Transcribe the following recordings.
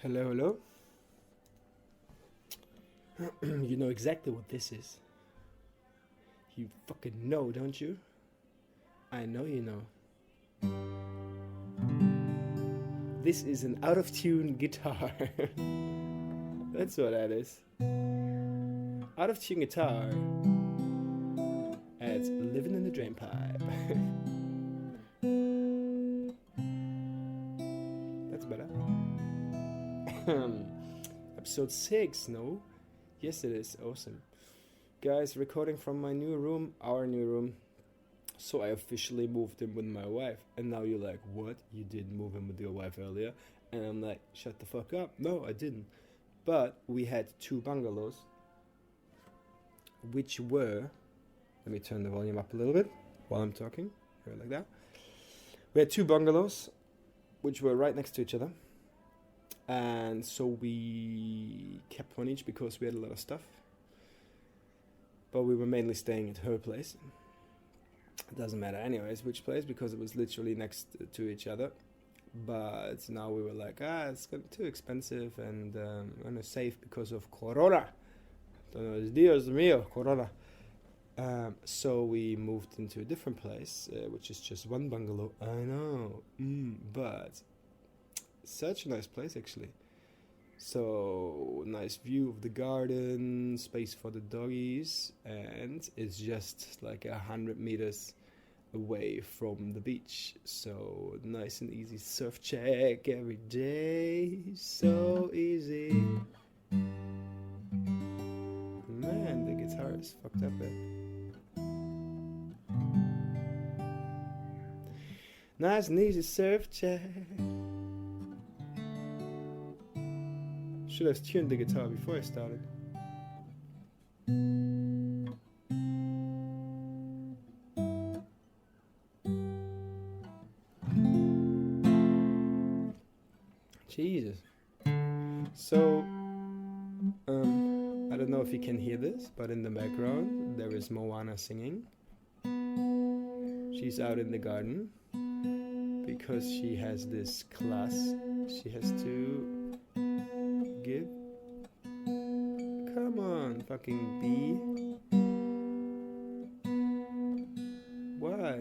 Hello, hello. You know exactly what this is. You fucking know, don't you? I know you know. This is an out-of-tune guitar. That's what that is. Out-of-tune guitar at Living in the Drainpipe. That's better. Episode 6, no? Yes, it is. Awesome. Guys, recording from my new room, our new room. So I officially moved in with my wife. And now you're like, what? You didn't move in with your wife earlier? And I'm like, shut the fuck up. No, I didn't. But we had 2 bungalows, which were... Let me turn the volume up a little bit while I'm talking. Here, like that. We had 2 bungalows, which were right next to each other. And so we kept one each because we had a lot of stuff. But we were mainly staying at her place. It doesn't matter anyways which place, because it was literally next to each other. But now we were like, it's too expensive and unsafe because of Corona. Dios mío, Corona. So we moved into a different place, which is just 1 bungalow. I know, but such a nice place actually. So nice view of the garden, space for the doggies, and it's just like 100 meters away from the beach. So nice and easy surf check every day. So easy. Man, the guitar is fucked up there. Nice and easy surf check. Should have tuned the guitar before I started. Jesus. So, I don't know if you can hear this, but in the background there is Moana singing. She's out in the garden because she has this class she has to give. Come on, fucking bee. Why?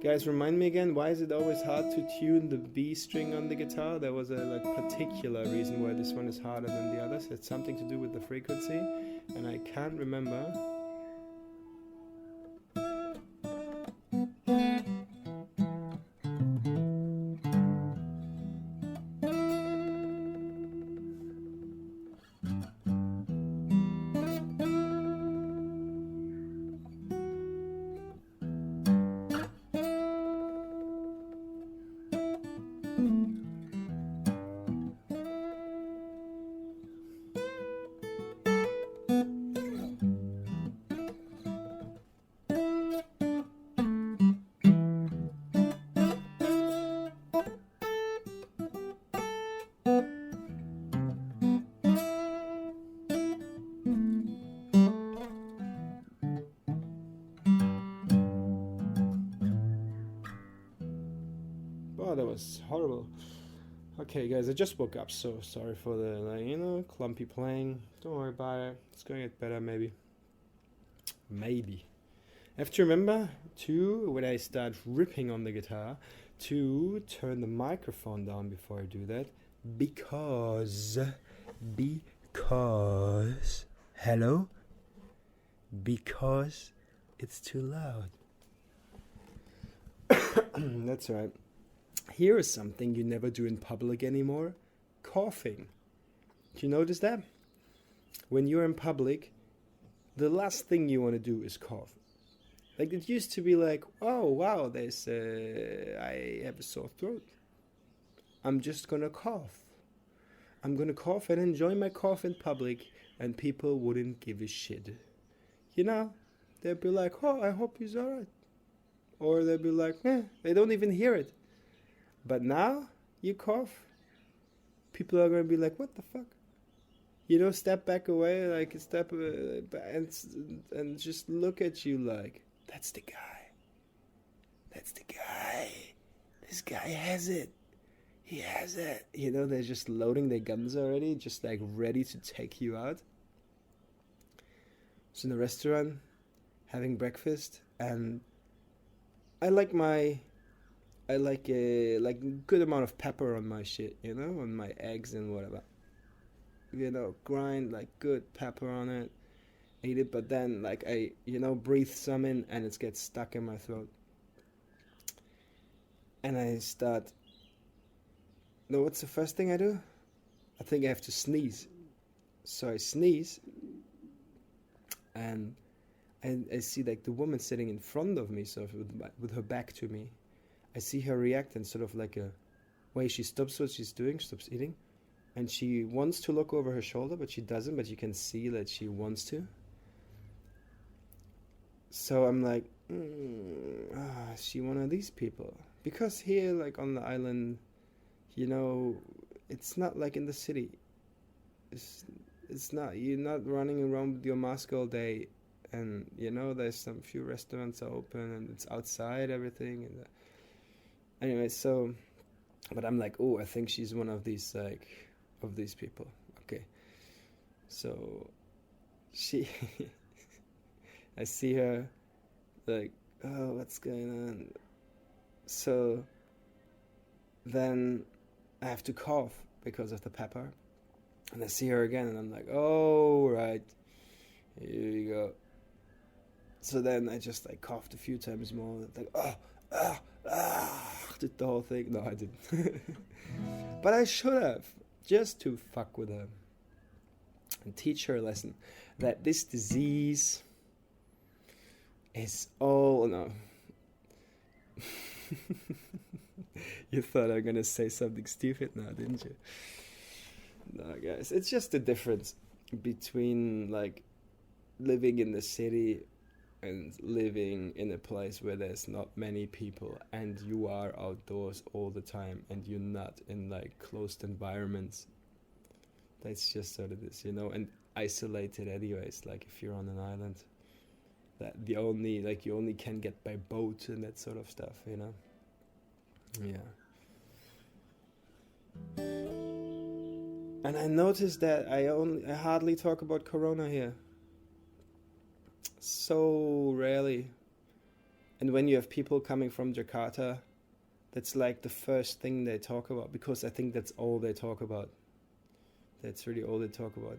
Guys, remind me again, why is it always hard to tune the B string on the guitar? There was a particular reason why this one is harder than the others. It's something to do with the frequency, and I can't remember. That was horrible. Okay, guys, I just woke up, so sorry for the, clumpy playing. Don't worry about it. It's going to get better, maybe. Maybe. I have to remember when I start ripping on the guitar, to turn the microphone down before I do that. Because, hello? Because it's too loud. That's right. Here is something you never do in public anymore. Coughing. Do you notice that? When you're in public, the last thing you want to do is cough. Like, it used to be like, oh, wow, I have a sore throat. I'm just going to cough. I'm going to cough and enjoy my cough in public, and people wouldn't give a shit. They'd be like, oh, I hope he's all right. Or they'd be like, they don't even hear it. But now, you cough, people are going to be like, what the fuck? Step back away, and just look at you like, that's the guy. that's the guy. This guy has it. He has it. You know, they're just loading their guns already, just like ready to take you out. So in the restaurant, having breakfast, and I like a good amount of pepper on my shit, you know, on my eggs and whatever. You know, grind like good pepper on it, eat it, but then like I, you know, breathe some in and it gets stuck in my throat. And I start, no, what's the first thing I do? I think I have to sneeze. So I sneeze, and I see like the woman sitting in front of me, sort of with her back to me. I see her react in sort of like a way. She stops what she's doing, stops eating, and she wants to look over her shoulder, but she doesn't, but you can see that she wants to. So I'm like, is she one of these people? Because here, like on the island, you know, it's not like in the city. It's not, you're not running around with your mask all day, and you know, there's some few restaurants are open and it's outside everything. And anyway, so, but I'm like, oh, I think she's one of these people. Okay, so she, I see her, like, oh, what's going on? So then I have to cough because of the pepper, and I see her again, and I'm like, oh, right, here you go. So then I just like coughed a few times more, like, did the whole thing. No, I didn't. But I should have, just to fuck with her and teach her a lesson that this disease is all, no. You thought I'm gonna say something stupid now, didn't you? No, guys, it's just the difference between like living in the city and living in a place where there's not many people and you are outdoors all the time and you're not in like closed environments. That's just sort of this, you know, and isolated anyways, like if you're on an island, that you only can get by boat and that sort of stuff, you know. Yeah. And I noticed that I hardly talk about Corona here. So rarely. And when you have people coming from Jakarta, that's like the first thing they talk about, because I think that's all they talk about. That's really all they talk about.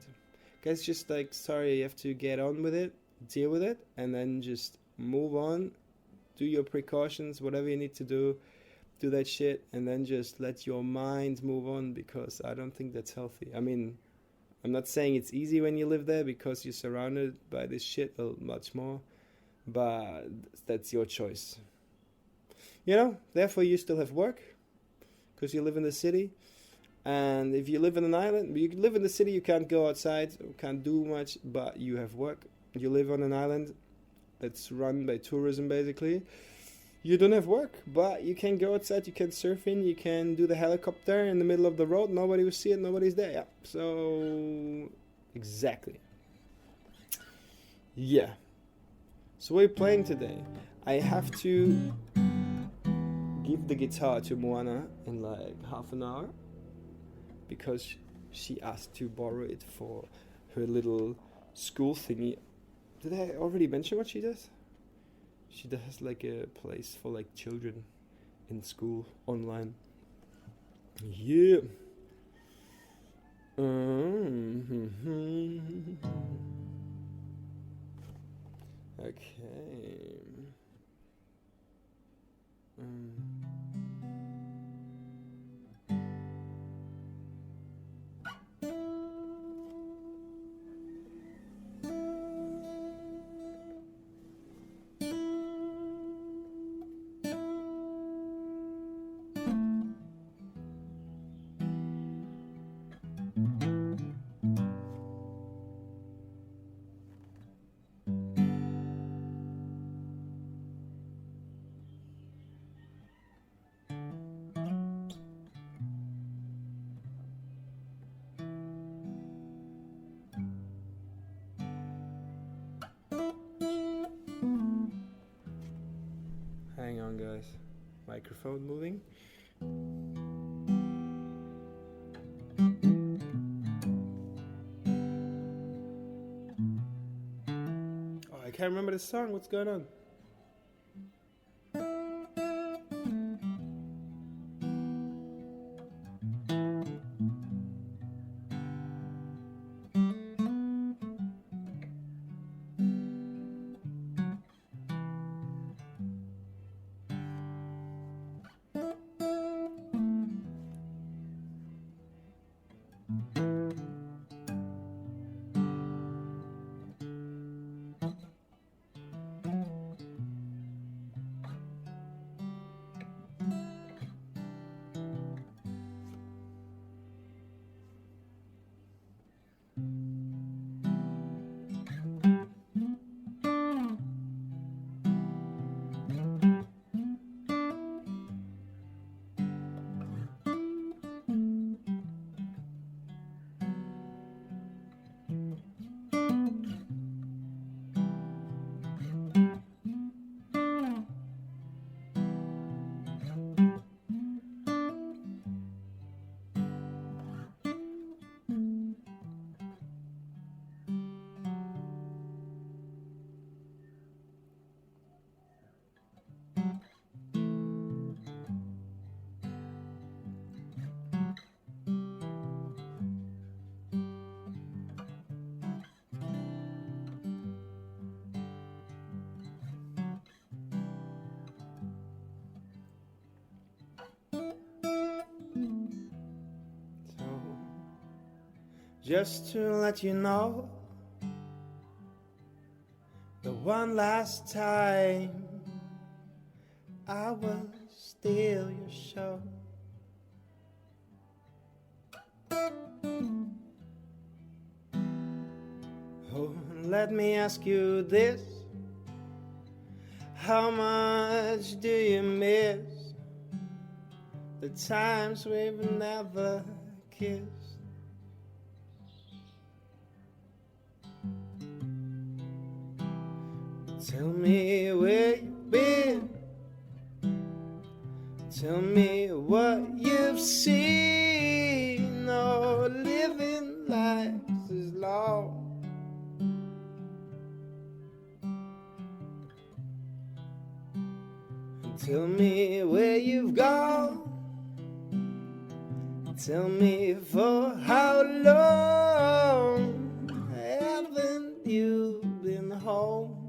Guys, just like, sorry, you have to get on with it, deal with it, and then just move on, do your precautions, whatever you need to do that shit, and then just let your mind move on, because I don't think that's healthy. I mean, I'm not saying it's easy when you live there because you're surrounded by this shit much more, but that's your choice. You know, therefore you still have work because you live in the city. And if you live in an island, you live in the city, you can't go outside, can't do much, but you have work. You live on an island that's run by tourism, basically. You don't have work, but you can go outside, you can surf in, you can do the helicopter in the middle of the road. Nobody will see it, nobody's there. Yeah, so exactly. Yeah. So what are you playing today? I have to give the guitar to Moana in like half an hour, because she asked to borrow it for her little school thingy. Did I already mention what she does? She does like a place for like children in school online. Yeah. Okay. Hang on, guys. Microphone moving. Oh, I can't remember the song. What's going on? Just to let you know, the one last time I will steal your show. Oh, let me ask you this: how much do you miss the times we've never kissed? Tell me where you've been. Tell me what you've seen. Oh, living life is long. Tell me where you've gone. Tell me for how long haven't you been home?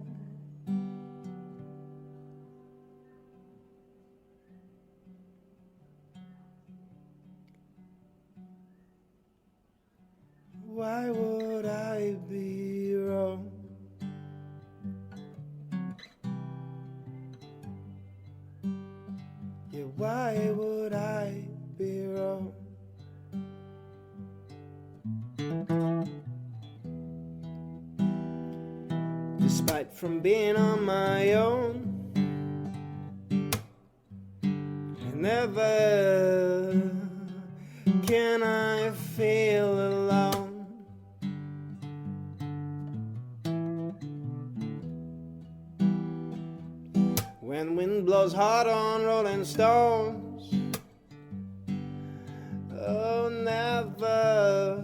Why would I be wrong? Yeah, why would I be wrong? Despite from being on my own, I never can I feel alone. When wind blows hard on rolling stones, oh, never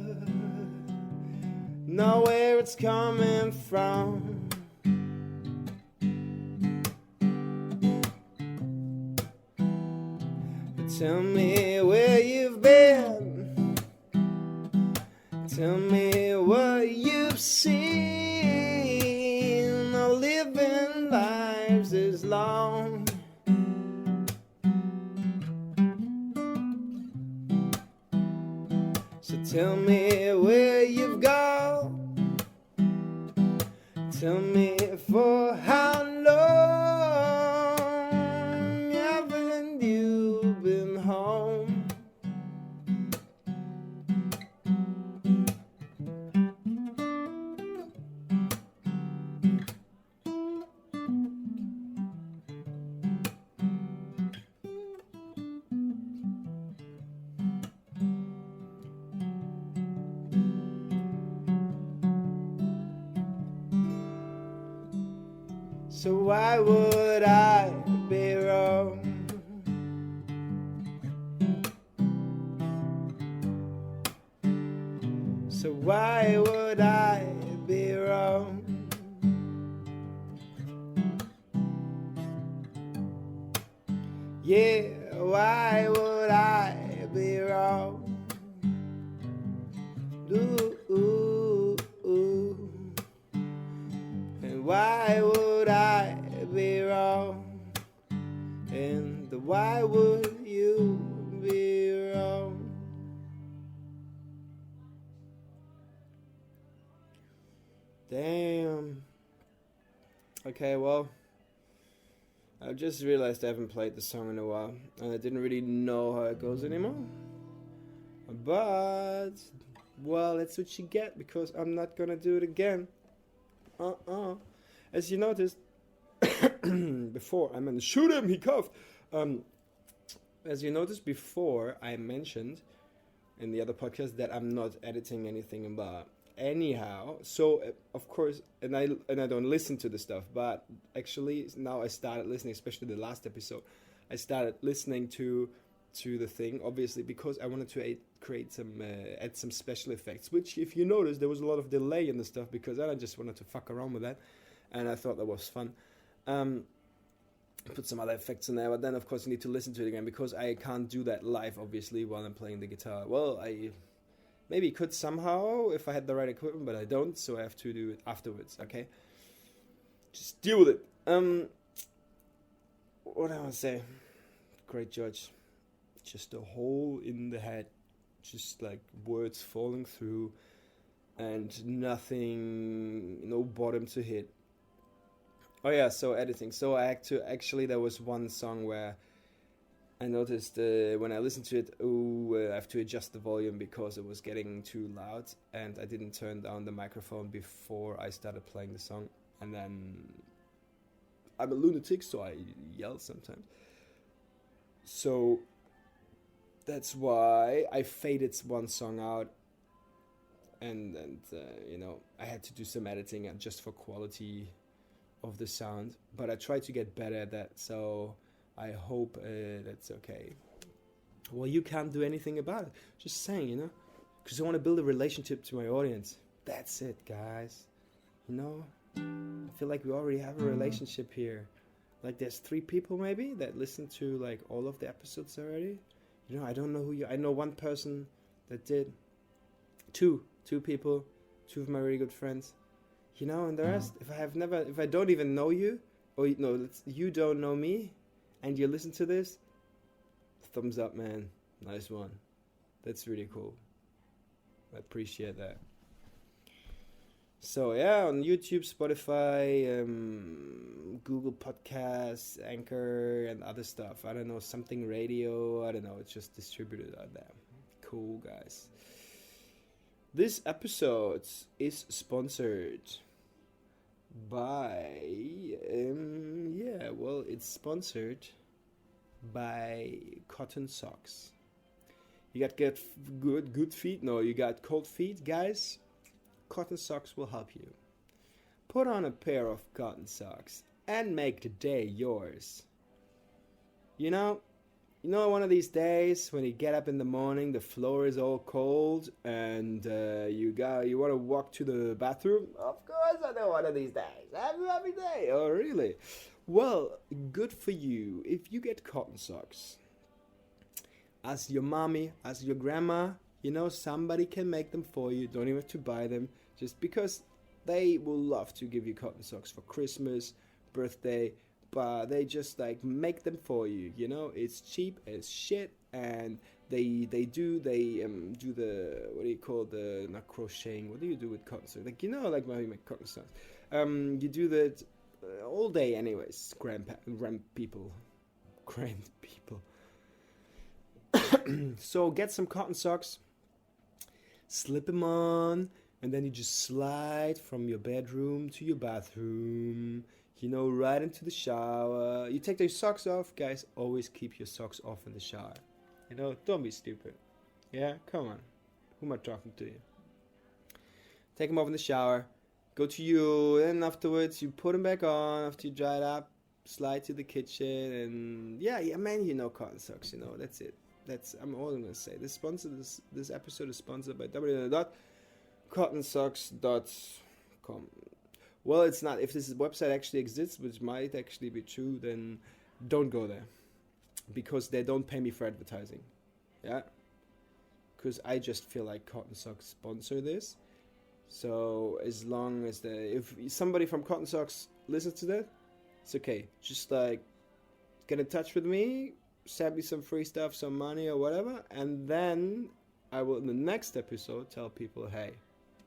know where it's coming from. Tell me where you've been. Tell me what you've seen. No living lives is long. So tell me where you've gone. Tell me for how long haven't you been home? So why would I be wrong? So why would I be wrong? Yeah, why would I be wrong? Ooh. And why would I be wrong? And why would you be wrong? Damn. Okay, well, I just realized I haven't played the song in a while, and I didn't really know how it goes anymore. But, well, that's what you get, because I'm not gonna do it again. As you noticed, before, I meant, shoot him, he coughed. As you noticed before, I mentioned in the other podcast that I'm not editing anything about anyhow. So of course, and I don't listen to the stuff, but actually now I started listening, especially the last episode. I started listening to the thing, obviously, because I wanted to add some special effects, which, if you notice, there was a lot of delay in the stuff, because I just wanted to fuck around with that, and I thought that was fun. Put some other effects in there, but then of course you need to listen to it again, because I can't do that live, obviously, while I'm playing the guitar. Well, I maybe could somehow if I had the right equipment, but I don't, so I have to do it afterwards. Okay, just deal with it. What do I want to say? Great judge. Just a hole in the head, just like words falling through, and nothing, no bottom to hit. Oh yeah, so editing. So actually there was one song where I noticed when I listened to it, I have to adjust the volume because it was getting too loud, and I didn't turn down the microphone before I started playing the song. And then I'm a lunatic, so I yell sometimes. So that's why I faded one song out, and I had to do some editing just for quality of the sound, but I tried to get better at that, so I hope that's okay. Well, you can't do anything about it, just saying, because I want to build a relationship to my audience. That's it, guys. I feel like we already have a relationship here. Like, there's 3 people maybe that listen to like all of the episodes already. I don't know I know one person that did. Two people, 2 of my really good friends. And the rest, if I don't even know you, or you don't know me, and you listen to this, thumbs up, man. Nice one. That's really cool. I appreciate that. So yeah, on YouTube, Spotify, Google Podcasts, Anchor, and other stuff. I don't know, something radio. I don't know. It's just distributed out there. Cool, guys. This episode is sponsored by it's sponsored by cotton socks. You got good feet? No, you got cold feet, guys? Cotton socks will help you. Put on a pair of cotton socks and make the day yours. One of these days when you get up in the morning, the floor is all cold, and you want to walk to the bathroom? Of course I know, one of these days. Every day. Oh, really? Well, good for you if you get cotton socks. Ask your mommy, ask your grandma. Somebody can make them for you. Don't even have to buy them, just because they will love to give you cotton socks for Christmas, birthday, but they just make them for you. It's cheap as shit, and they do the what do you call not crocheting? What do you do with cotton socks? Like how you make cotton socks. You do that all day, anyways. Grand people. So get some cotton socks, slip them on, and then you just slide from your bedroom to your bathroom. Right into the shower. You take your socks off, guys. Always keep your socks off in the shower. Don't be stupid. Yeah, come on. Who am I talking to? Take them off in the shower. Go to you, and afterwards you put them back on after you dry it up. slide to the kitchen, and yeah, man, cotton socks. That's it. I'm all I'm gonna say. This episode is sponsored by www.cottonsocks.com. Well, it's not. If this website actually exists, which might actually be true, then don't go there, because they don't pay me for advertising. Yeah, because I just feel like Cotton Socks sponsor this. So as long as if somebody from Cotton Socks listens to that, it's okay. Just like get in touch with me, send me some free stuff, some money or whatever, and then I will in the next episode tell people, hey,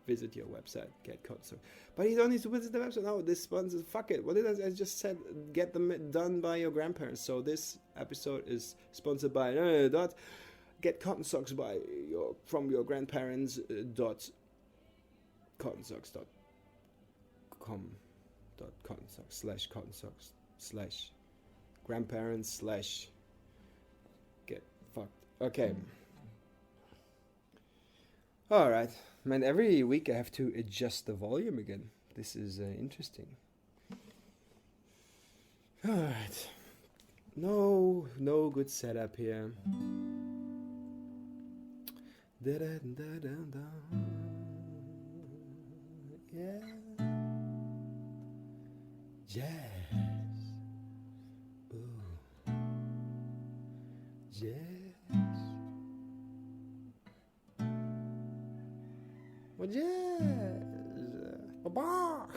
visit your website, get Cotton Socks. But you don't need to visit the website. No, this sponsors, fuck it. What did I just said? Get them done by your grandparents. So this episode is sponsored by get Cotton Socks from your grandparents. cottonsocks.com /cottonsocks/grandparents/ get fucked. Okay. Alright. Man, every week I have to adjust the volume again. This is interesting. Alright. No good setup here. Da-da-da-da-da. Yeah. Jazz. Ooh. Jazz. Well, jazz. Ba-ba.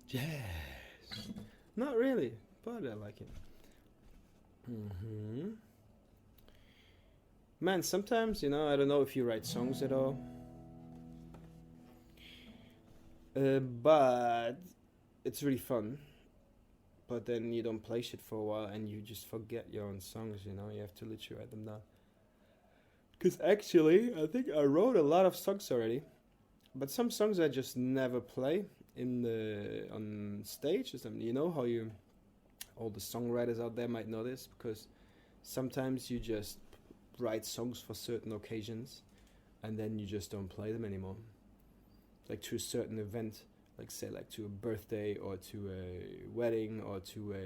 Jazz. Not really, but I like it. Man, sometimes, I don't know if you write songs at all. But it's really fun. But then you don't play shit for a while and you just forget your own songs, You have to literally write them down. Because actually, I think I wrote a lot of songs already. But some songs I just never play on stage or something. You know how all the songwriters out there might know this, because sometimes you just write songs for certain occasions and then you just don't play them anymore. Like to a certain event, like say like to a birthday or to a wedding or to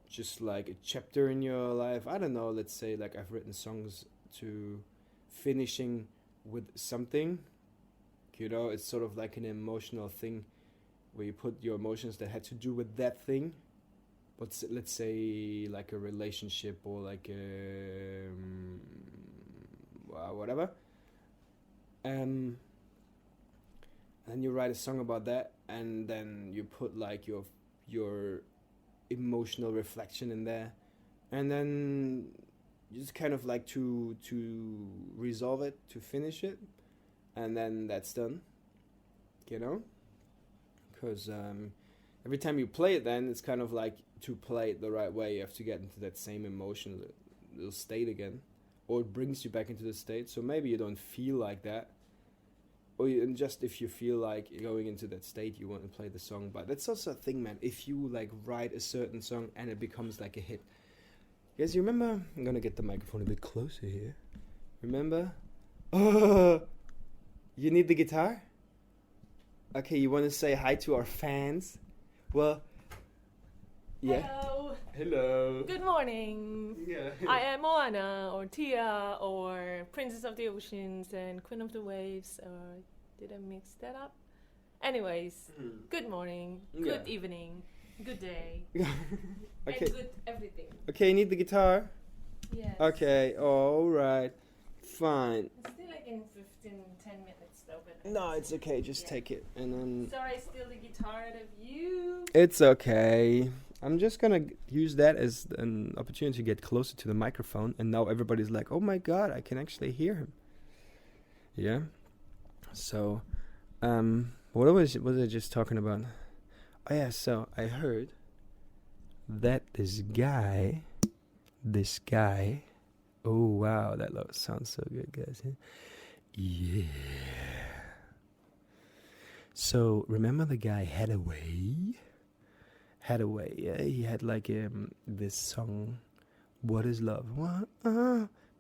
just like a chapter in your life. I don't know, let's say like I've written songs to finishing with something. It's sort of like an emotional thing where you put your emotions that had to do with that thing. But let's say like a relationship or like whatever. And you write a song about that, and then you put like your emotional reflection in there, and then you just kind of like to resolve it, to finish it. And then that's done, because every time you play it, then it's kind of like to play it the right way, you have to get into that same emotional little state again, or it brings you back into the state. So maybe you don't feel like that, and just if you feel like going into that state, you want to play the song. But that's also a thing, man. If you like write a certain song and it becomes like a hit. Guys, you remember? I'm gonna get the microphone a bit closer here. Remember? You need the guitar? Okay, you want to say hi to our fans? Well, yeah. Hello. Hello. Good morning. Yeah. I am Moana or Tia or Princess of the Oceans and Queen of the Waves, or did I mix that up? Anyways, good morning, good evening, good day, Okay. and good everything. Okay, you need the guitar? Yes. Okay, alright. Fine. It's still like in 10 minutes though. But No, it's okay, just take it. And then... Sorry, I steal the guitar out of you. It's okay. I'm just gonna use that as an opportunity to get closer to the microphone, and now everybody's like, oh my god, I can actually hear him. Yeah? So, what was I just talking about? Oh yeah, so I heard that this guy, oh wow, that sounds so good, guys. Yeah. So, remember the guy Hathaway, yeah, he had like this song, What Is Love? What?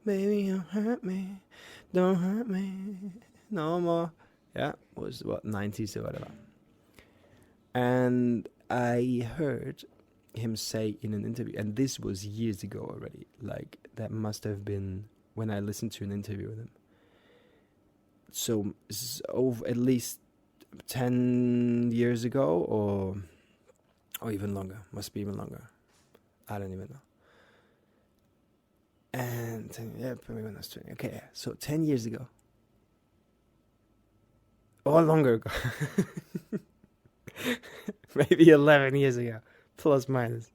Baby, don't hurt me no more. Yeah, was what, 90s or whatever. And I heard him say in an interview, and this was years ago already, like that must have been when I listened to an interview with him. So over at least 10 years ago, or even longer. Must be even longer. I don't even know. And probably when I was 20. Okay, yeah. So 10 years ago. Or longer ago. Maybe 11 years ago. Plus minus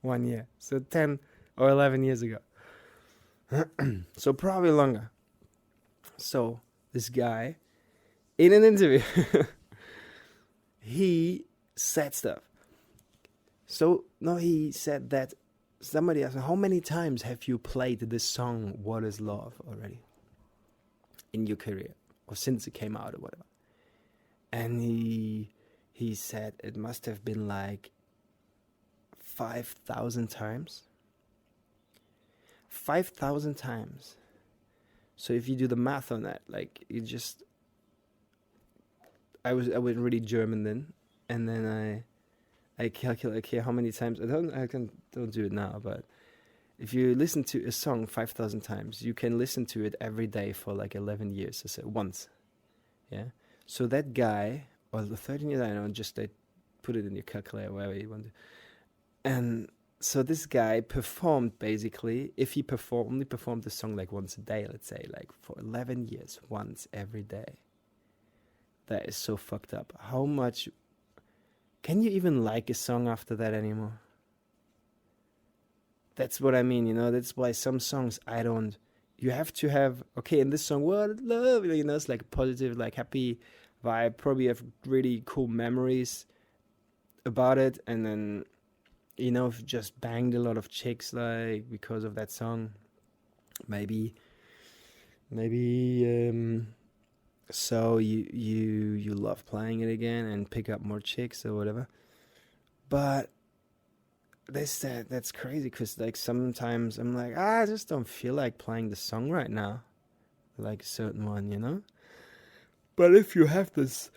1 year. So 10 or 11 years ago. So probably longer. So this guy, in an interview, he said stuff. So, no, he said that somebody asked him, how many times have you played this song, What Is Love, already in your career? Or since it came out or whatever. And he said it must have been like 5,000 times. 5,000 times. So if you do the math on that, like you just... I went really German then. And then I calculate, okay, how many times, don't do it now, but if you listen to a song 5,000 times, you can listen to it every day for like 11 years, so once, yeah? So that guy, or the 13 years, I don't know, just put it in your calculator, wherever you want to. And so this guy performed basically, if he only performed the song like once a day, let's say, like for 11 years, once every day. That is so fucked up. How much... Can you even like a song after that anymore? That's what I mean, that's why some songs I don't... You have to have... Okay, in this song, what love, it's like a positive, like happy vibe. Probably have really cool memories about it. And then, if just banged a lot of chicks, like, because of that song. Maybe... So you love playing it again and pick up more chicks or whatever, but that's crazy because like sometimes I'm like I just don't feel like playing the song right now, like a certain one, But if you have this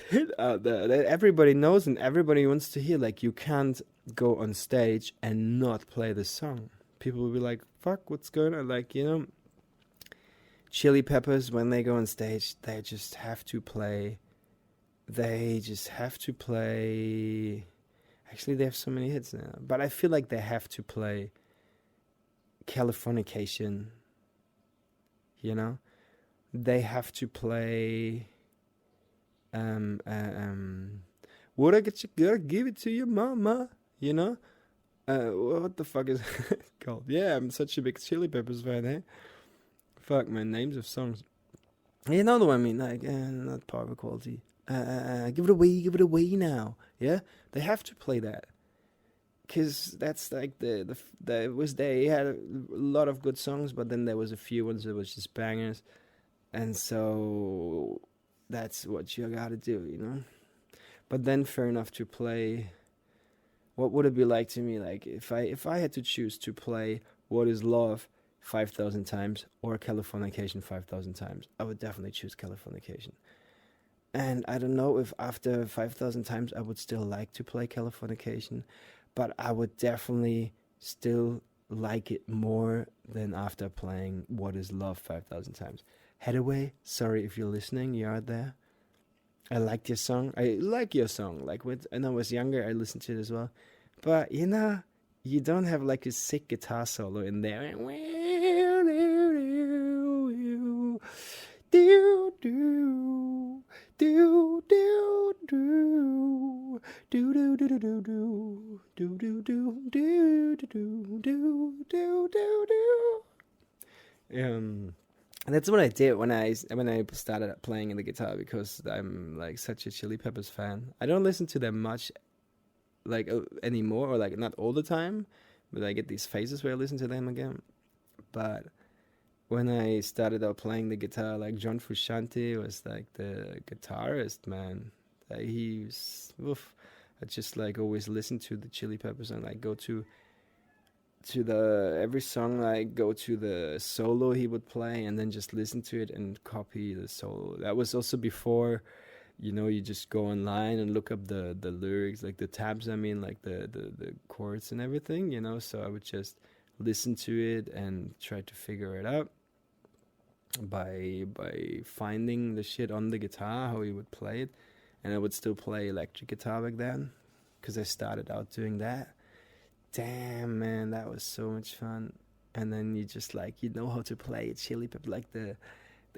hit out there that everybody knows and everybody wants to hear, like you can't go on stage and not play the song. People will be like, "Fuck, what's going on?" Like Chili Peppers, when they go on stage, they just have to play. Actually, they have so many hits now. But I feel like they have to play Californication. They have to play... Would I gotta give it to your mama? What the fuck is it called? Yeah, I'm such a big Chili Peppers fan, eh? Fuck, man, names of songs. You know what I mean? Like, not power quality. Give it away now. Yeah? They have to play that. Because that's like they had a lot of good songs, but then there was a few ones that was just bangers. And so that's what you gotta do, But then fair enough to play... What would it be like to me? Like, if I had to choose to play What Is Love 5,000 times or Californication 5,000 times, I would definitely choose Californication. And I don't know if after 5,000 times I would still like to play Californication, but I would definitely still like it more than after playing What Is Love 5,000 times. Hathaway, sorry if you're listening, you are there. I liked your song. I like your song. Like when I was younger, I listened to it as well. But you know, you don't have like a sick guitar solo in there. Do do do do do do do do do do do do do do do do do do do. And that's what I did when I started playing the guitar, because I'm like such a Chili Peppers fan. I don't listen to them much like anymore, or like not all the time, but I get these phases where I listen to them again. But when I started out playing the guitar, like John Frusciante was like the guitarist, man. Like I just like always listen to the Chili Peppers and like go to the every song, like go to the solo he would play and then just listen to it and copy the solo. That was also before, you know, you just go online and look up the lyrics, like the tabs, I mean, like the chords and everything, you know. So I would just listen to it and try to figure it out by finding the shit on the guitar, how he would play it. And I would still play electric guitar back then, because I started out doing that. Damn, man, that was so much fun. And then you just like, you know how to play a Chili Pepper, like the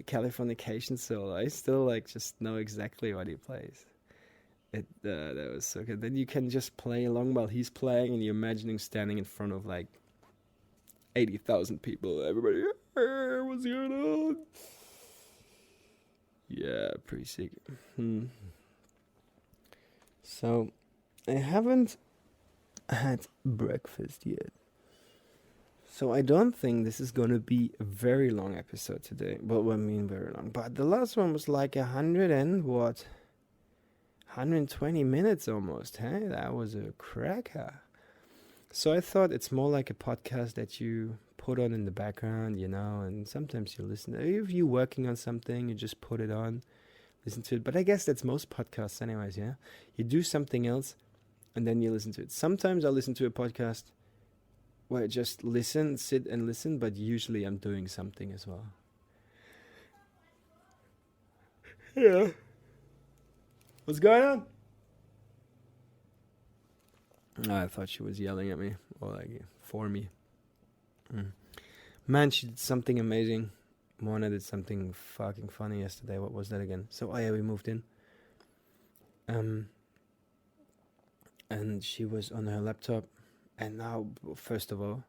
Californication solo. I still like just know exactly what he plays. That was so good. Then you can just play along while he's playing, and you're imagining standing in front of like 80,000 people. Everybody, hey, what's going on? Yeah, pretty sick. So, I haven't had breakfast yet. So I don't think this is going to be a very long episode today. Well, I mean very long. But the last one was like 120 minutes almost. Hey, that was a cracker. So I thought it's more like a podcast that you put on in the background, you know, and sometimes you listen. If you're working on something, you just put it on, listen to it. But I guess that's most podcasts anyways, yeah? You do something else, and then you listen to it. Sometimes I listen to a podcast where I just sit and listen, but usually I'm doing something as well. Yeah. What's going on? Oh, I thought she was yelling at me, or like for me. Man, she did something amazing. Moana did something fucking funny yesterday. What was that again? So, yeah, we moved in. And she was on her laptop. And now, first of all,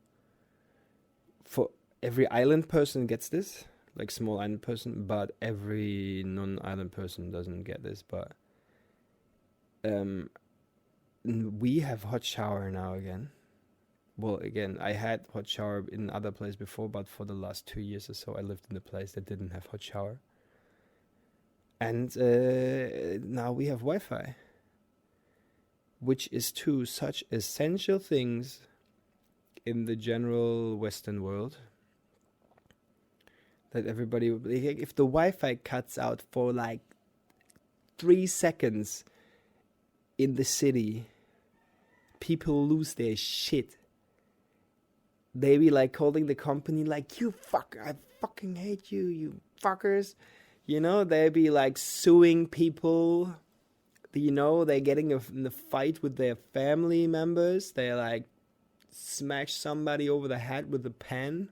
for every island person gets this, like small island person, but every non-island person doesn't get this. But we have hot shower now again. Well, again, I had hot shower in other place before, but for the last 2 years or so, I lived in a place that didn't have hot shower. And now we have Wi-Fi, which is two such essential things in the general Western world that everybody, if the Wi-Fi cuts out for like 3 seconds in the city, people lose their shit. They be like calling the company like, you fuck, I fucking hate you, you fuckers. You know, they be like suing people. You know, they're getting in a fight with their family members. They like smash somebody over the head with a pan.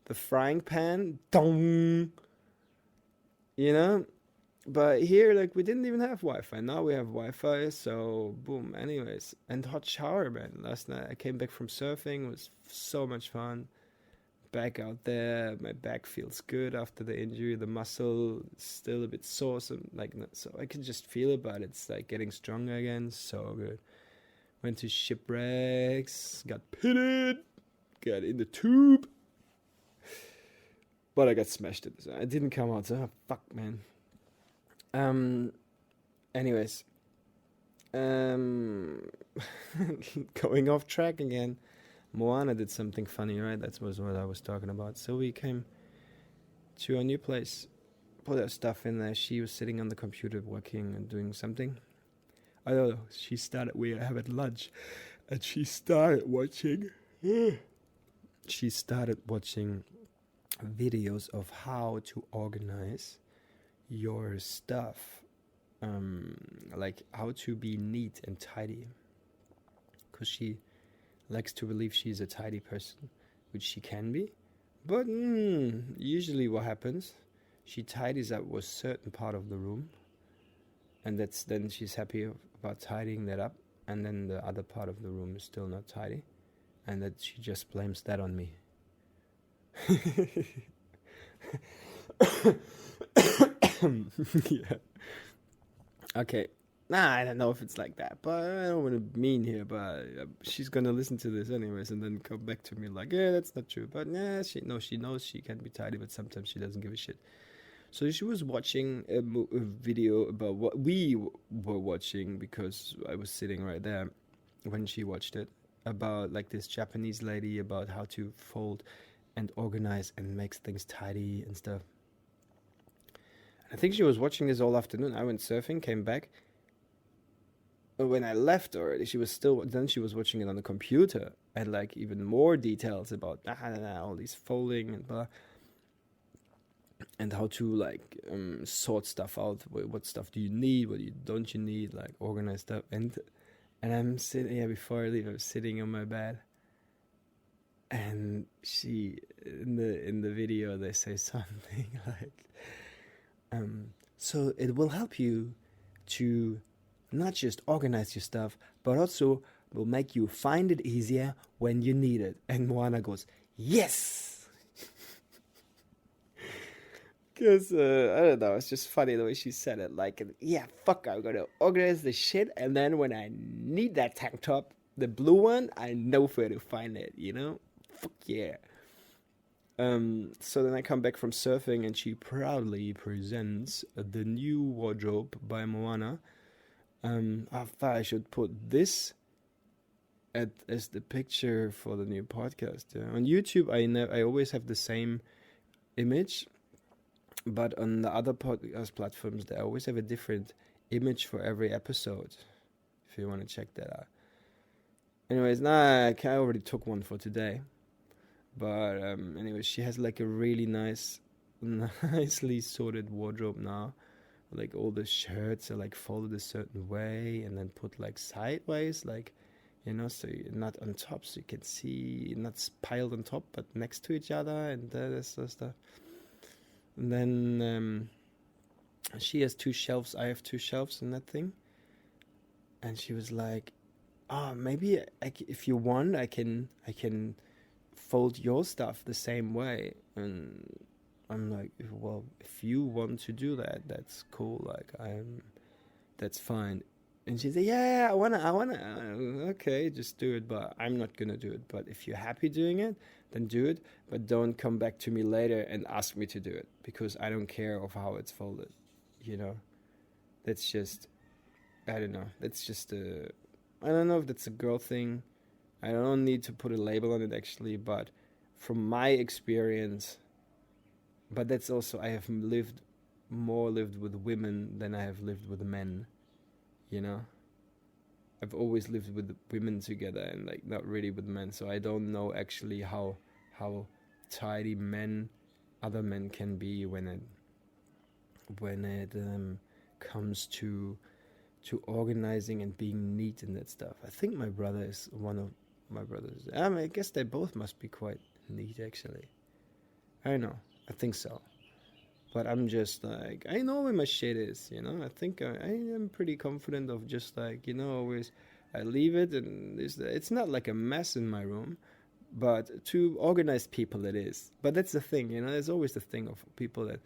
The frying pan. Dong. You know? But here, like, we didn't even have Wi-Fi. Now we have Wi-Fi, so boom. Anyways, and hot shower, man. Last night I came back from surfing. It was so much fun. Back out there, my back feels good after the injury. The muscle is still a bit sore, so I can just feel it, but it's like getting stronger again. So good. Went to Shipwrecks, got pitted, got in the tube, but I got smashed at this. I didn't come out. So fuck, man. Anyways, going off track again. Moana did something funny, right? That was what I was talking about. So we came to a new place, put our stuff in there. She was sitting on the computer working and doing something. I don't know. We have at lunch, and she started watching she started watching videos of how to organize your stuff, like how to be neat and tidy, because she likes to believe she's a tidy person, which she can be, but usually what happens, she tidies up with certain part of the room, and then she's happy about tidying that up, and then the other part of the room is still not tidy, and that she just blames that on me. Yeah. Okay. Nah, I don't know if it's like that, but I don't want to be mean here, but she's gonna listen to this anyways and then come back to me like, yeah, that's not true. But yeah, she knows she can be tidy, but sometimes she doesn't give a shit. So she was watching a video about what we were watching, because I was sitting right there when she watched it, about like this Japanese lady, about how to fold and organize and makes things tidy and stuff. I think she was watching this all afternoon. I went surfing, came back. When I left already, she was watching it on the computer, and like even more details about all these folding and blah, and how to like sort stuff out. What stuff do you need? What don't you need? Like organize stuff. And I'm sitting before I leave, I'm sitting on my bed, and she in the video they say something like, so it will help you to not just organize your stuff, but also will make you find it easier when you need it. And Moana goes, yes! Because, I don't know, it's just funny the way she said it. Like, yeah, fuck, I'm going to organize the shit, and then when I need that tank top, the blue one, I know where to find it, you know? Fuck yeah. So then I come back from surfing, and she proudly presents the new wardrobe by Moana. I thought I should put this as the picture for the new podcast. Yeah. On YouTube, I always have the same image, but on the other podcast platforms, they always have a different image for every episode, if you want to check that out. Anyways, I already took one for today. But anyways, she has like a really nicely sorted wardrobe now. Like all the shirts are like folded a certain way and then put like sideways, like, you know, so you're not on top, so you can see, not piled on top, but next to each other, and that sort of stuff. And then she has 2 shelves. I have 2 shelves in that thing. And she was like, maybe if you want, I can fold your stuff the same way. And I'm like, well, if you want to do that, that's cool. Like, that's fine. And she said, yeah, I wanna, okay, just do it, but I'm not gonna do it. But if you're happy doing it, then do it. But don't come back to me later and ask me to do it, because I don't care of how it's folded, you know? That's just, I don't know. That's just I don't know if that's a girl thing. I don't need to put a label on it, actually, but from my experience, but that's also, I have lived with women than I have lived with men, you know? I've always lived with women together and like not really with men, so I don't know actually how tidy other men can be when it comes to organizing and being neat and that stuff. I think my brother is one of my brothers. I guess they both must be quite neat, actually. I don't know. I think so. But I'm just like, I know where my shit is, you know? I think I am pretty confident of just like, you know, always I leave it and it's not like a mess in my room, but to organized people it is. But that's the thing, you know? There's always the thing of people that,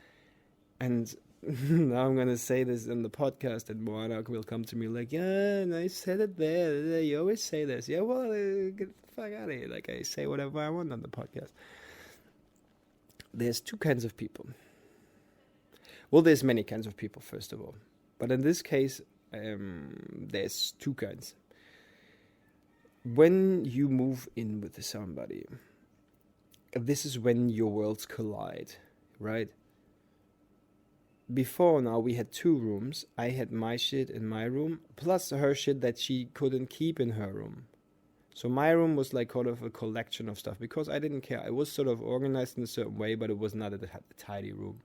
and now I'm going to say this in the podcast and Moana will come to me like, yeah, and I said it there. You always say this. Yeah, well, get the fuck out of here. Like, I say whatever I want on the podcast. There's 2 kinds of people. Well, there's many kinds of people, first of all. But in this case, there's 2 kinds. When you move in with somebody, this is when your worlds collide, right? Before now, we had 2 rooms. I had my shit in my room, plus her shit that she couldn't keep in her room. So my room was like kind of a collection of stuff because I didn't care. I was sort of organized in a certain way, but it was not a tidy room.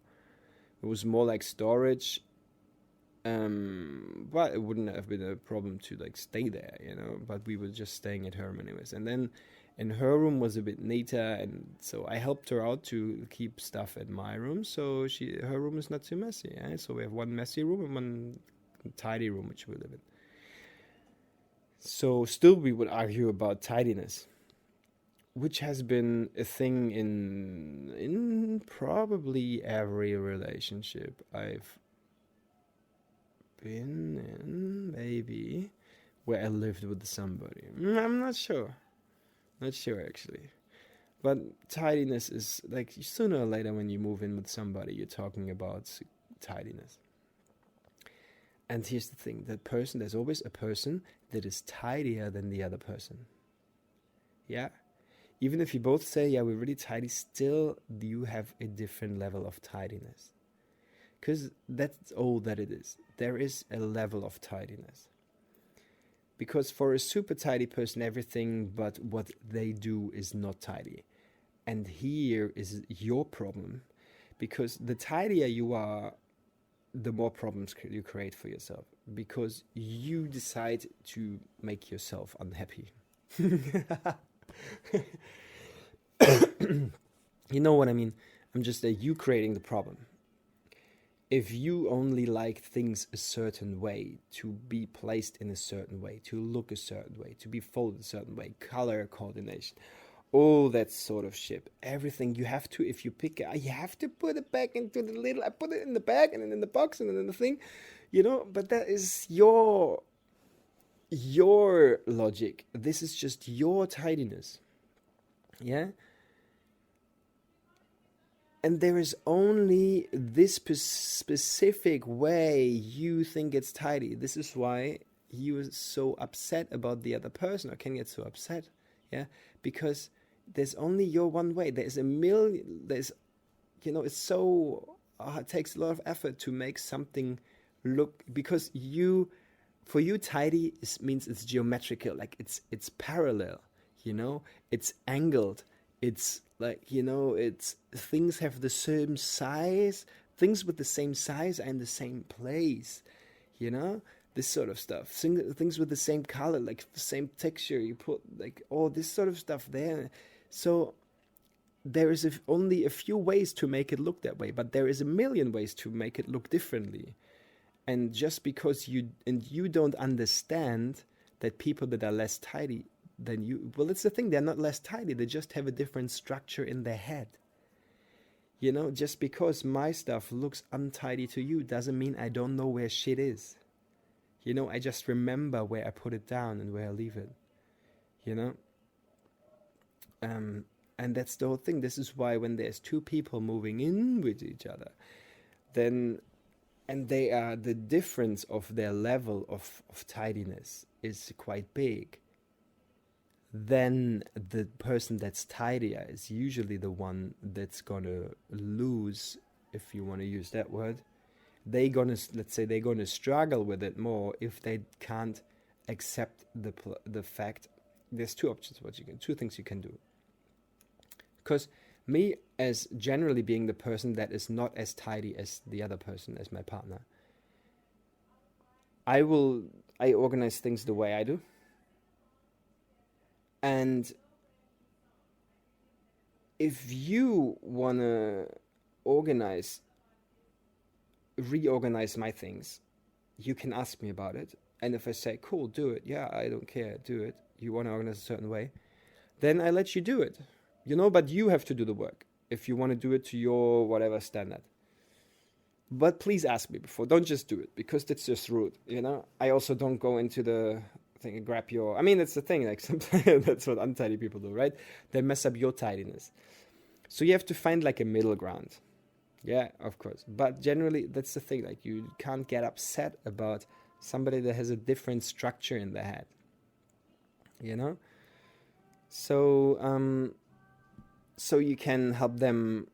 It was more like storage. But it wouldn't have been a problem to like stay there, but we were just staying at home anyways. And then in her room was a bit neater, and so I helped her out to keep stuff at my room, so her room is not too messy. So we have one messy room and one tidy room which we live in. So still we would argue about tidiness, which has been a thing in probably every relationship I've been in, maybe, where I lived with somebody. I'm not sure. Not sure, actually. But tidiness is, like, sooner or later when you move in with somebody, you're talking about tidiness. And here's the thing, there's always a person that is tidier than the other person. Yeah? Even if you both say, yeah, we're really tidy, still you have a different level of tidiness. Because that's all that it is. There is a level of tidiness. Because for a super tidy person, everything but what they do is not tidy. And here is your problem. Because the tidier you are, the more problems you create for yourself. Because you decide to make yourself unhappy. You know what I mean? I'm just you creating the problem. If you only like things a certain way, to be placed in a certain way, to look a certain way, to be folded a certain way, color coordination, all that sort of shit. Everything you have to, if you pick it, you have to put it back into the little, I put it in the bag and then in the box and then in the thing, but that is your logic. This is just your tidiness. Yeah? And there is only this specific way you think it's tidy. This is why he was so upset about the other person, or can get so upset. Yeah? Because there's only your one way. There's a million, it's so, it takes a lot of effort to make something look, because for you tidy means it's geometrical, like it's parallel, it's angled, it's like, it's things have the same size, things with the same size are in the same place, this sort of stuff, things with the same color, like the same texture, you put like all this sort of stuff there. So there is only a few ways to make it look that way, but there is a million ways to make it look differently. And just because you don't understand that people that are less tidy than you, well, it's the thing, they're not less tidy, they just have a different structure in their head. Just because my stuff looks untidy to you doesn't mean I don't know where shit is. I just remember where I put it down and where I leave it. And that's the whole thing. This is why when there's two people moving in with each other, and they are, the difference of their level of tidiness is quite big, then the person that's tidier is usually the one that's gonna lose, if you want to use that word. Let's say they're gonna struggle with it more if they can't accept the fact. There's two things you can do. Because me, as generally being the person that is not as tidy as the other person, as my partner, I organize things the way I do. And if you want to reorganize my things, you can ask me about it. And if I say, cool, do it. Yeah, I don't care, do it. You want to organize a certain way, then I let you do it. But you have to do the work if you want to do it to your whatever standard. But please ask me before. Don't just do it, because that's just rude, I also don't go into the thing and grab your... that's the thing, like sometimes that's what untidy people do, right? They mess up your tidiness. So you have to find like a middle ground. Yeah, of course. But generally, that's the thing, like you can't get upset about somebody that has a different structure in their head. So you can help them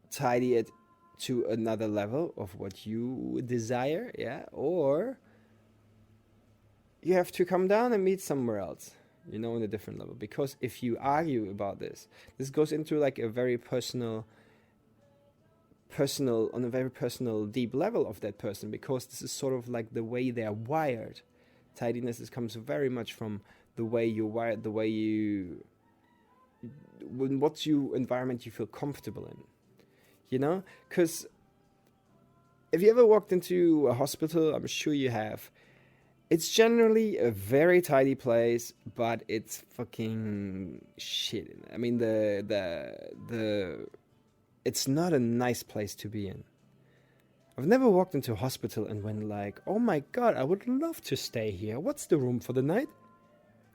tidy it to another level of what you desire, yeah? Or you have to come down and meet somewhere else. on a different level. Because if you argue about this goes into like a very personal, on a very personal, deep level of that person, because this is sort of like the way they're wired. Tidiness comes very much from the way you're wired, the way what's your environment you feel comfortable in, because if you ever walked into a hospital, I'm sure you have, it's generally a very tidy place, but it's fucking shit. I mean, it's not a nice place to be in. I've never walked into a hospital and went like, oh my god, I would love to stay here. What's the room for the night?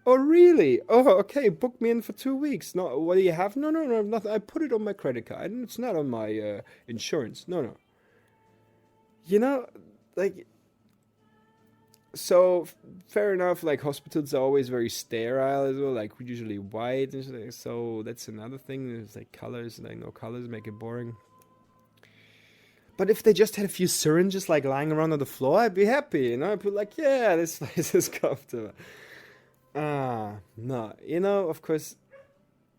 Oh, really? Oh, okay, book me in for 2 weeks. No, what do you have? No, nothing. I put it on my credit card. It's not on my insurance. No. Like, so fair enough, like hospitals are always very sterile as well, like usually white and shit. So that's another thing. There's like colors, like no colors make it boring. But if they just had a few syringes like lying around on the floor, I'd be happy, I'd be like, yeah, this place is comfortable. No, of course,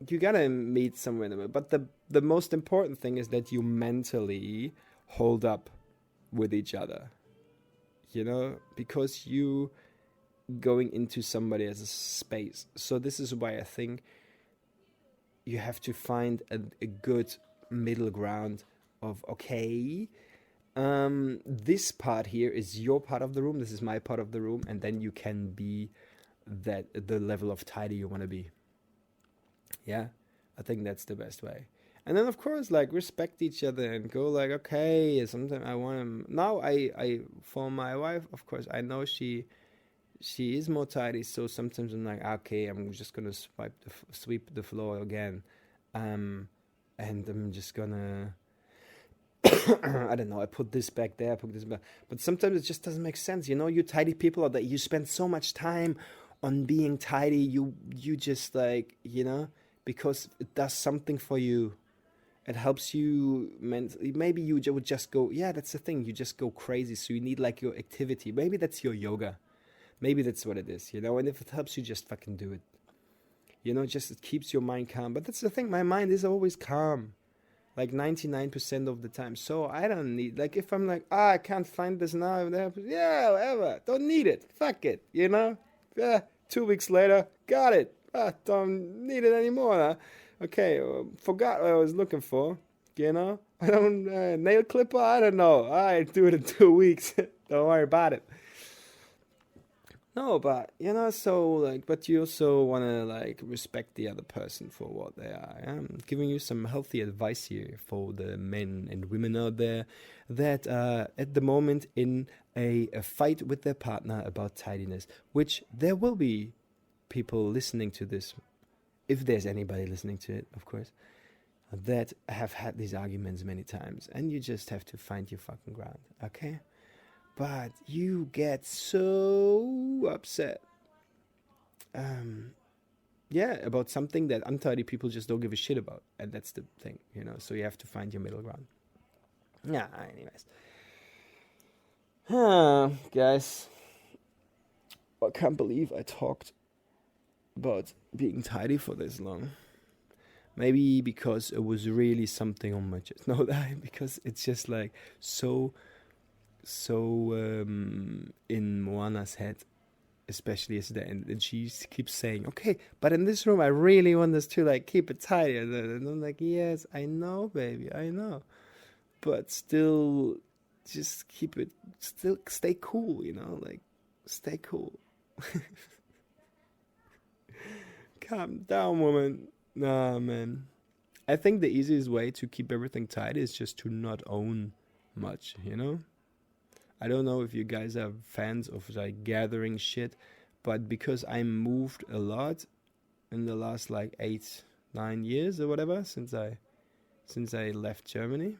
you gotta meet somewhere in the middle. But the most important thing is that you mentally hold up with each other, because you going into somebody else's space. So this is why I think you have to find a good middle ground of, okay, this part here is your part of the room, this is my part of the room, and then you can be the level of tidy you want to be. Yeah, I think that's the best way. And then of course, like, respect each other and go like, okay, sometimes I want to, now I for my wife, of course, I know she is more tidy, so sometimes I'm like, okay, I'm just gonna sweep the floor again, and I'm just gonna I don't know, I put this back there, I put this back. But sometimes it just doesn't make sense, you tidy people are that you spend so much time on being tidy, you just like, because it does something for you. It helps you mentally. Maybe you would just go, yeah, that's the thing, you just go crazy, so you need like your activity. Maybe that's your yoga. Maybe that's what it is, and if it helps you, just fucking do it. Just it keeps your mind calm. But that's the thing, my mind is always calm. Like 99% of the time. So I don't need, like, if I'm like, I can't find this now, yeah, whatever, don't need it, fuck it, yeah, 2 weeks later, got it, don't need it anymore, huh? Okay, forgot what I was looking for, I don't, nail clipper, I don't know, I do it in 2 weeks, don't worry about it. No, but, so, like, but you also want to, like, respect the other person for what they are. I'm giving you some healthy advice here for the men and women out there that are at the moment in a fight with their partner about tidiness, which there will be people listening to this, if there's anybody listening to it, of course, that have had these arguments many times, and you just have to find your fucking ground, okay? But you get so upset, about something that untidy people just don't give a shit about. And that's the thing, so you have to find your middle ground. Yeah, anyways. Guys, I can't believe I talked about being tidy for this long. Maybe because it was really something on my chest. No, because it's just like so in Moana's head, especially as the end, and she keeps saying, okay, but in this room I really want us to like keep it tidy, and I'm like, yes, I know, baby, I know, but still just stay cool, like, stay cool. Calm down, woman. Nah, man, I think the easiest way to keep everything tidy is just to not own much, I don't know if you guys are fans of like gathering shit, but because I moved a lot in the last like 8-9 years or whatever, since I left Germany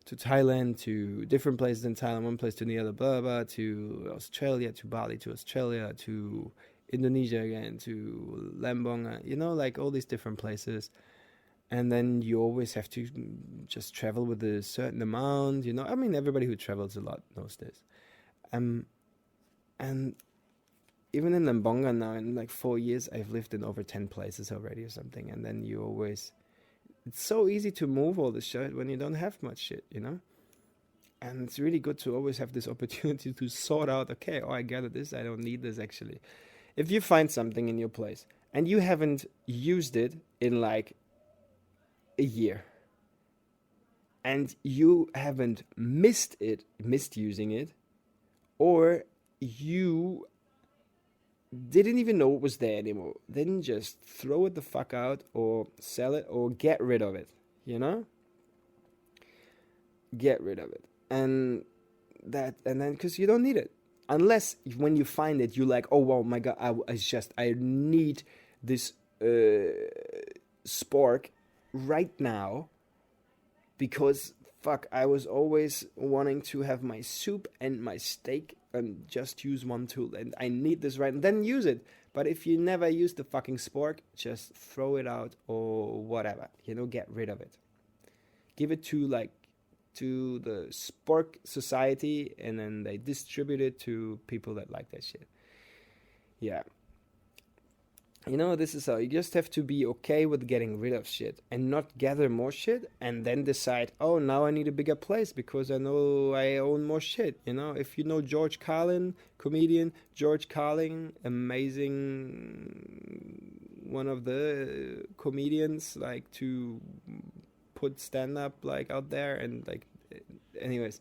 to Thailand, to different places in Thailand, one place to the other, blah blah, to Australia, to Bali, to Australia, to Indonesia again, to Lambong, like all these different places. And then you always have to just travel with a certain amount, I mean, everybody who travels a lot knows this. And even in Lambonga now, in like 4 years, I've lived in over 10 places already or something. And then you always, it's so easy to move all the shit when you don't have much shit, you know? And it's really good to always have this opportunity to sort out, okay, oh, I gather this, I don't need this actually. If you find something in your place and you haven't used it in like a year, and you haven't missed using it, or you didn't even know it was there anymore, then just throw it the fuck out or sell it or get rid of it, you know? Get rid of it. And then because you don't need it. Unless when you find it, you're like, oh, wow, my God, I need this spork right now because, fuck, I was always wanting to have my soup and my steak and just use one tool. And I need this right, and then use it. But if you never use the fucking spork, just throw it out or whatever. You know, get rid of it. Give it to the Spork Society, and then they distribute it to people that like that shit. Yeah. You know, this is how you just have to be okay with getting rid of shit and not gather more shit and then decide, oh, now I need a bigger place because I know I own more shit. You know, if you know George Carlin, comedian, George Carlin, amazing, one of the comedians, like to put stand-up like out there, and like, anyways,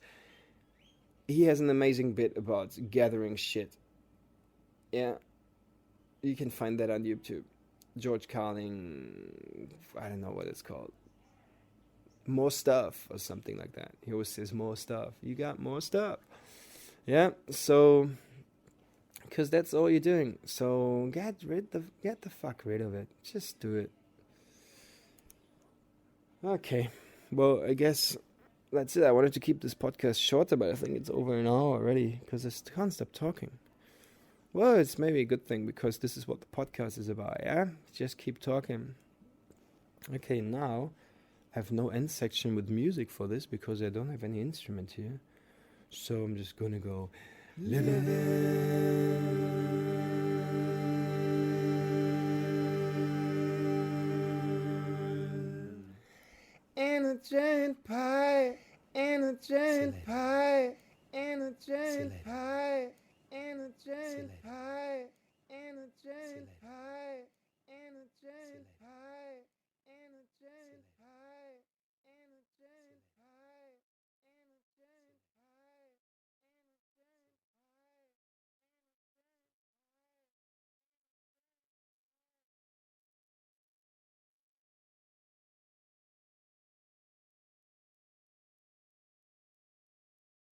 he has an amazing bit about gathering shit. Yeah, you can find that on YouTube. George Carlin, I don't know what it's called, more stuff or something like that. He always says more stuff. You got more stuff. Yeah, so because that's all you're doing. So get the fuck rid of it. Just do it. Okay, well, I guess that's it. I wanted to keep this podcast shorter, but I think it's over an hour already because I can't stop talking. Well, it's maybe a good thing because this is what the podcast is about, yeah? Just keep talking. Okay, now I have no end section with music for this because I don't have any instrument here. So I'm just gonna go living in a drain pipe, in a drain pipe, in a drain pipe, in a drain pipe, in a drain pipe, in a drain pipe.